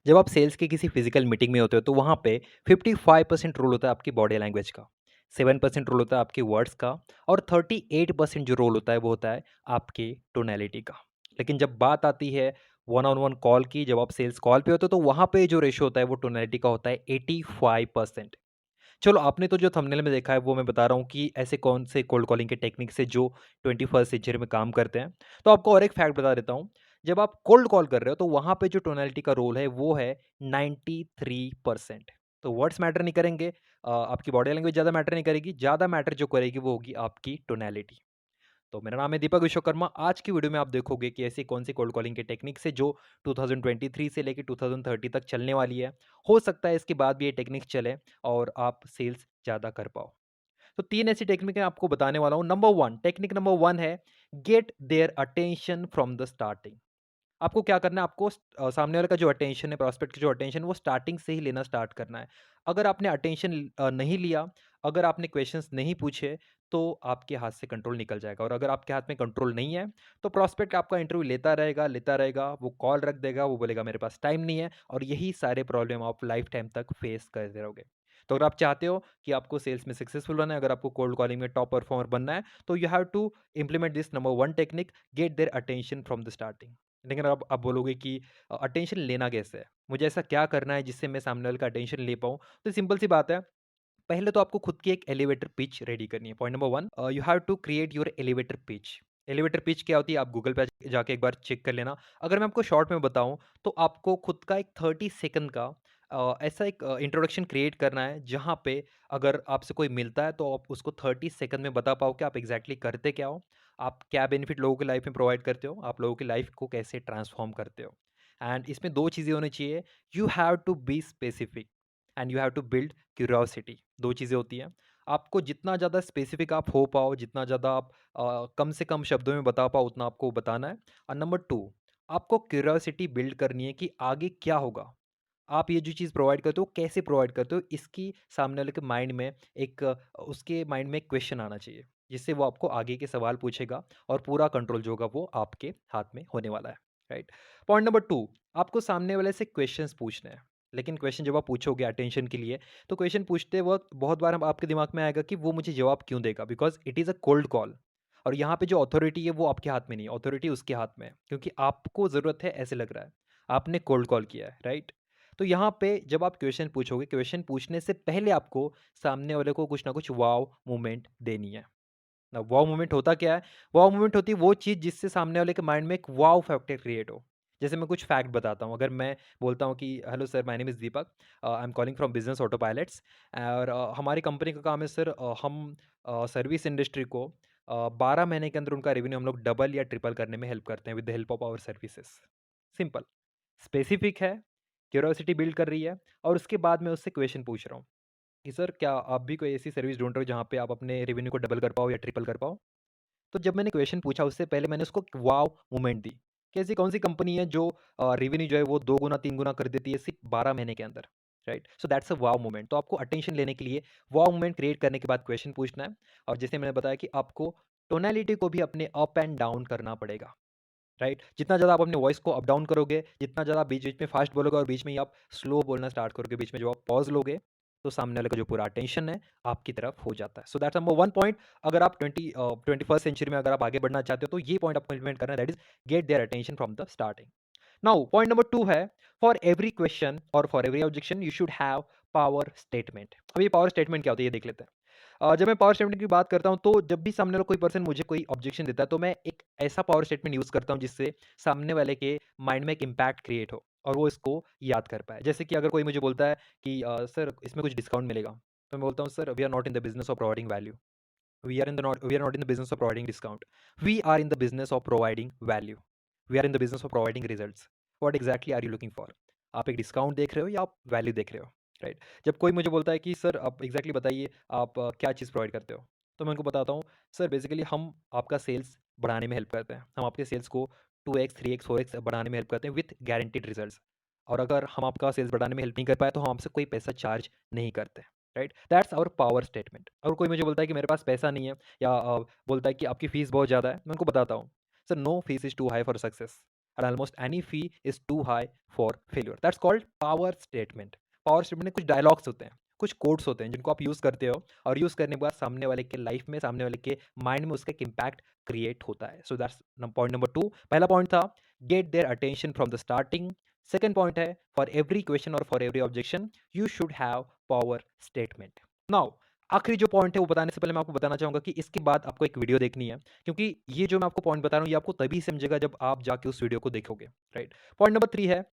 जब आप सेल्स की किसी फिजिकल मीटिंग में होते हो तो वहाँ पे 55% रोल होता है आपकी बॉडी लैंग्वेज का, 7% रोल होता है आपके वर्ड्स का और 38% जो रोल होता है वो होता है आपके टोनैलिटी का। लेकिन जब बात आती है वन ऑन वन कॉल की, जब आप सेल्स कॉल पे होते हो तो वहाँ पे जो रेशो होता है वो टोनैलिटी का होता है 85%। चलो, आपने तो जो थंबनेल में देखा है वो मैं बता रहा हूँ कि ऐसे कौन से कोल्ड कॉलिंग के टेक्निक से जो 21st सेंचुरी में काम करते हैं। तो आपको और एक फैक्ट बता देता हूँ। जब आप कोल्ड कॉल कर रहे हो तो वहाँ पे जो टोनैलिटी का रोल है वो है 93%। तो वर्ड्स मैटर नहीं करेंगे, आपकी बॉडी लैंग्वेज ज़्यादा मैटर नहीं करेगी, ज़्यादा मैटर जो करेगी वो होगी आपकी टोनैलिटी। तो मेरा नाम है दीपक विश्वकर्मा। आज की वीडियो में आप देखोगे कि ऐसी कौन सी कोल्ड कॉलिंग के टेक्निक से जो 2023 से लेकर 2030 तक चलने वाली है। हो सकता है इसके बाद भी ये टेक्निक चले और आप सेल्स ज़्यादा कर पाओ। तो 3 ऐसी टेक्निक मैं आपको बताने वाला हूँ। नंबर 1, टेक्निक नंबर 1 है get their attention from the starting. आपको क्या करना है, आपको सामने वाले का जो अटेंशन है, प्रॉस्पेक्ट की जो अटेंशन, वो स्टार्टिंग से ही लेना स्टार्ट करना है। अगर आपने अटेंशन नहीं लिया, अगर आपने क्वेश्चंस नहीं पूछे, तो आपके हाथ से कंट्रोल निकल जाएगा। और अगर आपके हाथ में कंट्रोल नहीं है, तो प्रॉस्पेक्ट आपका इंटरव्यू लेता रहेगा, वो कॉल रख देगा, वो बोलेगा मेरे पास टाइम नहीं है, और यही सारे प्रॉब्लम आप लाइफ टाइम तक फेस करते रहोगे। तो अगर आप चाहते हो कि आपको सेल्स में सक्सेसफुल बनना है, अगर आपको कोल्ड कॉलिंग में टॉप परफॉर्मर बनना है, तो you have to implement this number 1 technique, get their attention from the starting. लेकिन अब आप बोलोगे कि अटेंशन लेना कैसे है? मुझे ऐसा क्या करना है जिससे मैं सामने वाले का अटेंशन ले पाऊँ? तो सिंपल सी बात है, पहले तो आपको खुद की एक एलिवेटर पिच रेडी करनी है। Point number 1, you have to create your elevator pitch. Elevator pitch क्या होती है? आप गूगल पे जाके एक बार चेक कर लेना। अगर मैं आपको शॉर्ट में बताऊँ, तो आपको खुद का एक 30 सेकंड का ऐसा एक इंट्रोडक्शन क्रिएट करना है, जहाँ पे अगर आपसे कोई मिलता है तो आप उसको 30 सेकंड में बता पाओ कि आप एग्ज़ैक्टली करते क्या हो? आप क्या बेनिफिट लोगों की लाइफ में प्रोवाइड करते हो? आप लोगों की लाइफ को कैसे ट्रांसफ़ॉर्म करते हो? एंड इसमें 2 चीज़ें होनी चाहिए, you have to be specific and you have to build curiosity. 2 चीज़ें होती हैं। आपको जितना ज़्यादा स्पेसिफिक आप हो पाओ, जितना ज़्यादा आप कम से कम शब्दों में बता पाओ, उतना आपको बताना है। और नंबर 2, आपको क्यूरियोसिटी बिल्ड करनी है कि आगे क्या होगा? आप ये जो चीज़ प्रोवाइड करते हो, कैसे प्रोवाइड करते हो? इसकी सामने वाले के माइंड में एक उसके माइंड में एक क्वेश्चन आना चाहिए, जिससे वो आपको आगे के सवाल पूछेगा और पूरा कंट्रोल जो होगा वो आपके हाथ में होने वाला है, राइट? पॉइंट नंबर 2, आपको सामने वाले से क्वेश्चंस पूछने हैं। लेकिन क्वेश्चन जब आप पूछोगे अटेंशन के लिए, तो क्वेश्चन पूछते वक़्त बहुत बार हम आपके दिमाग में आएगा कि वो मुझे जवाब क्यों देगा? Because it is a cold call. और यहाँ पे जो अथॉरिटी है वो आपके हाथ में नहीं है, अथॉरिटी उसके हाथ में है, क्योंकि आपको ज़रूरत है ऐसे लग रहा है। आपने कोल्ड कॉल किया है, राइट? तो यहाँ पे जब आप क्वेश्चन पूछोगे, क्वेश्चन पूछने से पहले आपको सामने वाले को कुछ ना कुछ वाव मोमेंट देनी है। ना वाव मोमेंट होता क्या है? वाव मोमेंट होती है वो चीज़ जिससे सामने वाले के माइंड में एक वाव फैक्टर क्रिएट हो। जैसे मैं कुछ फैक्ट बताता हूँ। अगर मैं बोलता हूँ कि hello sir, my name is Deepak, I am calling from business auto pilots, और हमारी कंपनी का काम है सर, हम सर्विस इंडस्ट्री को 12 महीने के अंदर उनका रेवेन्यू हम लोग डबल या ट्रिपल करने में हेल्प करते हैं with the help of our services. Simple, specific है, क्यूरियोसिटी बिल्ड कर रही है, और उसके बाद मैं उससे क्वेश्चन पूछ रहा हूँ कि सर, क्या आप भी कोई ऐसी सर्विस ढूँढ रहे हो जहाँ पे आप अपने रेवेन्यू को डबल कर पाओ या ट्रिपल कर पाओ? तो जब मैंने क्वेश्चन पूछा, उससे पहले मैंने उसको वॉव मोमेंट दी कि ऐसी कौन सी कंपनी है जो रेवेन्यू जो है वो 2 गुना 3 गुना कर देती है सिर्फ 12 महीने के अंदर, right? So that's a wow moment. तो आपको अटेंशन लेने के लिए वॉव मोमेंट क्रिएट करने के बाद क्वेश्चन पूछना है। और जैसे मैंने बताया कि आपको टोनैलिटी को भी अपने अप एंड डाउन करना पड़ेगा, राइट? जितना ज़्यादा आप अपने वॉइस को अप डाउन करोगे, जितना ज़्यादा बीच-बीच में फास्ट बोलोगे और बीच में ही आप स्लो बोलना स्टार्ट करोगे, बीच में जो आप पॉज़ लोगे, तो सामने वाले का जो पूरा अटेंशन है, आपकी तरफ हो जाता है। So that's number 1 point. अगर आप 21st सेंचुरी में अगर आप आगे बढ़ना चाहते हो, तो ये पॉइंट आपको इम्प्लीमेंट करना है, that is gate their attention from the starting. Now point number 2 है, फॉर एवरी क्वेश्चन और for every objection you should have power statement. अब ये पावर स्टेटमेंट क्या होती है, ये देख लेते हैं। जब मैं पावर स्टेटमेंट की बात करता हूँ, तो जब भी सामने वाला कोई पर्सन मुझे कोई ऑब्जेक्शन देता है, तो मैं एक ऐसा पावर स्टेटमेंट यूज़ करता हूँ जिससे सामने वाले के माइंड में एक इम्पैक्ट क्रिएट हो और वो इसको याद कर पाए। जैसे कि अगर कोई मुझे बोलता है कि सर, इसमें कुछ डिस्काउंट मिलेगा, तो मैं बोलता हूँ sir, we are not in the business of providing value, we are not in the business of providing discount, we are in the business of providing value, we are in the business of providing results, what exactly are you looking for? आप एक discount देख रहे हो या आप value देख रहे हो, राइट? जब कोई मुझे बोलता है कि सर, आप एग्जैक्टली बताइए, आप क्या चीज़ प्रोवाइड करते हो, तो मैं उनको बताता हूँ सर, बेसिकली हम आपका सेल्स बढ़ाने में हेल्प करते हैं, हम आपके सेल्स को 2x 3x 4x बढ़ाने में हेल्प करते हैं विथ गारंटीड रिजल्ट्स। और अगर हम आपका सेल्स बढ़ाने में हेल्प नहीं कर पाए, तो हम आपसे कोई पैसा चार्ज नहीं करते, right? That's our power statement. और कोई मुझे बोलता है कि मेरे पास पैसा नहीं है, या बोलता है कि आपकी फ़ीस बहुत ज़्यादा है, मैं उनको बताता हूँ sir, no fees is too high for success. and almost any fee is too high for failure. That's called power statement. Power statement में कुछ डायलॉग्स होते हैं, कुछ कोड्स होते हैं जिनको आप यूज़ करते हो और यूज़ करने के बाद सामने वाले के लाइफ में, सामने वाले के माइंड में उसका एक इम्पैक्ट क्रिएट होता है. So that's point number 2. पहला पॉइंट था get their attention from the starting. Second point है फॉर एवरी क्वेश्चन और for every objection you should have power statement. Now आखिरी जो पॉइंट है वो बताने से पहले मैं आपको बताना चाहूँगा कि इसके बाद आपको एक वीडियो देखनी है, क्योंकि ये जो मैं आपको पॉइंट बता रहा हूँ ये आपको तभी समझेगा जब आप जाके उस वीडियो को देखोगे, राइट. पॉइंट नंबर 3 है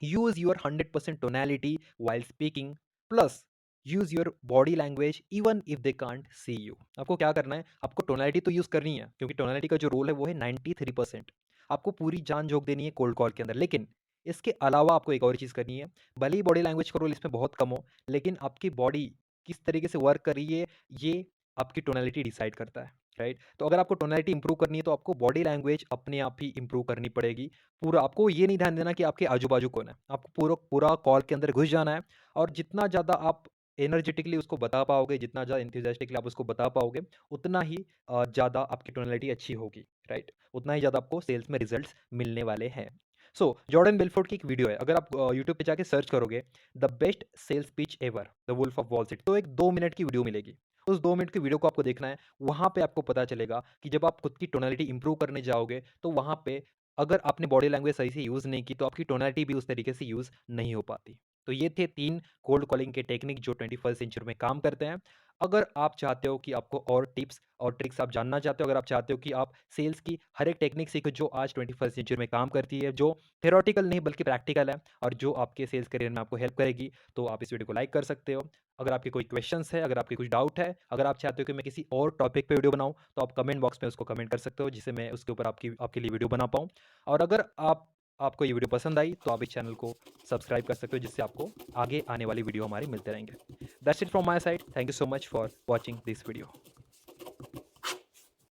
use your 100% tonality while speaking plus use your body language even if they can't see you. आपको क्या करना है, आपको टोनैलिटी तो यूज़ करनी है क्योंकि टोनैलिटी का जो रोल है वो है 93%. आपको पूरी जान झोंक देनी है कोल्ड कॉल के अंदर, लेकिन इसके अलावा आपको एक और चीज़ करनी है. भले ही बॉडी लैंग्वेज का रोल इसमें बहुत कम हो, लेकिन आपकी बॉडी किस तरीके से वर्क कर रही है ये आपकी टोनैलिटी डिसाइड करता है, राइट. तो अगर आपको टोनैलिटी इंप्रूव करनी है तो आपको बॉडी लैंग्वेज अपने आप ही इंप्रूव करनी पड़ेगी. पूरा आपको ये नहीं ध्यान देना कि आपके आजू बाजू कौन है, आपको पूरा पूरा कॉल के अंदर घुस जाना है. और जितना ज़्यादा आप एनर्जेटिकली उसको बता पाओगे, जितना ज़्यादा इंथुसियास्टिकली आप उसको बता पाओगे, उतना ही ज़्यादा आपकी टोनैलिटी अच्छी होगी, राइट. उतना ही ज़्यादा आपको सेल्स में रिजल्ट्स मिलने वाले हैं. सो जॉर्डन बेलफोर्ड की एक वीडियो है, अगर आप यूट्यूब पे जाके सर्च करोगे the best sales pitch ever the wolf of Wall Street, तो एक 2 मिनट की वीडियो मिलेगी. उस 2 मिनट की वीडियो को आपको देखना है. वहाँ पे आपको पता चलेगा कि जब आप खुद की टोनैलिटी इंप्रूव करने जाओगे तो वहाँ पे अगर आपने बॉडी लैंग्वेज सही से यूज़ नहीं की तो आपकी टोनैलिटी भी उस तरीके से यूज़ नहीं हो पाती. तो ये थे 3 कोल्ड कॉलिंग के टेक्निक जो 21st सेंचुरी में काम करते हैं. अगर आप चाहते हो कि आपको और टिप्स और ट्रिक्स आप जानना चाहते हो, अगर आप चाहते हो कि आप सेल्स की हर एक टेक्निक सीखो जो आज 21st सेंचुरी में काम करती है, जो थ्योरेटिकल नहीं बल्कि प्रैक्टिकल है और जो आपके सेल्स करियर में आपको हेल्प करेगी, तो आप इस वीडियो को लाइक कर सकते हो. अगर आपके कोई क्वेश्चंस है, अगर आपके कुछ डाउट है, अगर आप चाहते हो कि मैं किसी और टॉपिक पे वीडियो बनाऊँ, तो आप कमेंट बॉक्स में उसको कमेंट कर सकते हो जिससे मैं उसके ऊपर आपके लिए वीडियो बना पाऊँ. और अगर आपको ये वीडियो पसंद आई तो आप इस चैनल को सब्सक्राइब कर सकते हो जिससे आपको आगे आने वाली वीडियो हमारी मिलते रहेंगे. That's it from my side. Thank you so much for watching this video.